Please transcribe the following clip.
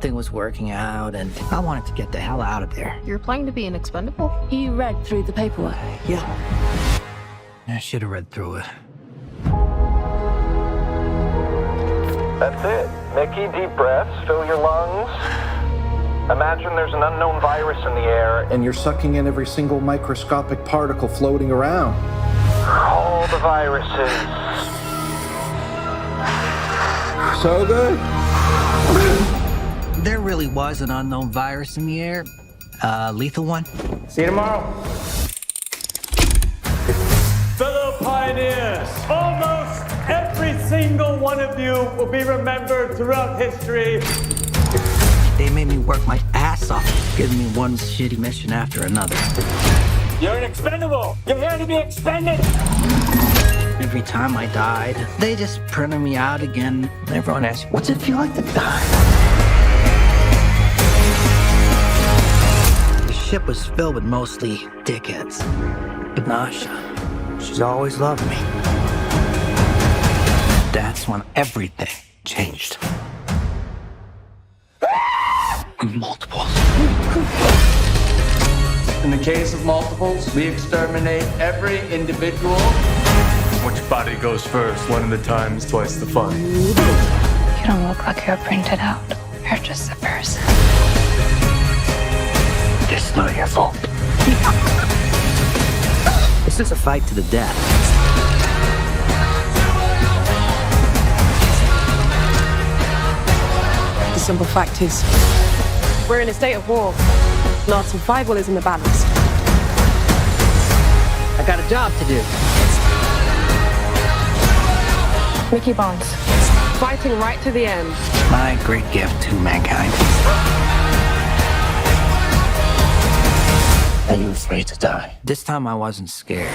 nothing was working out, and I wanted to get the hell out of there. You're applying to be an expendable? You read through the paperwork? Yeah. I should have read through it. That's it. Mickey, deep breaths, fill your lungs. Imagine there's an unknown virus in the air, And you're sucking in every single microscopic particle floating around. all the viruses. So good? There really was an unknown virus in the air. Lethal one. See you tomorrow. Fellow pioneers, almost every single one of you will be remembered throughout history. They made me work my ass off, giving me one shitty mission after another. You're an expendable. You're here to be expended. Every time I died, they just printed me out again. Everyone asked, what's it feel like to die? The ship was filled with mostly dickheads. But Nasha, she's always loved me. That's when everything changed. Multiples. In the case of multiples, we exterminate every individual. Which body goes first? One at a time is twice the fun. You don't look like you're printed out. You're just a person. It's not your fault. This is a fight to the death. The simple fact is, we're in a state of war. And our survival is in the balance. I got a job to do. Mickey Barnes, fighting right to the end. My great gift to mankind. Are you afraid to die? This time I wasn't scared.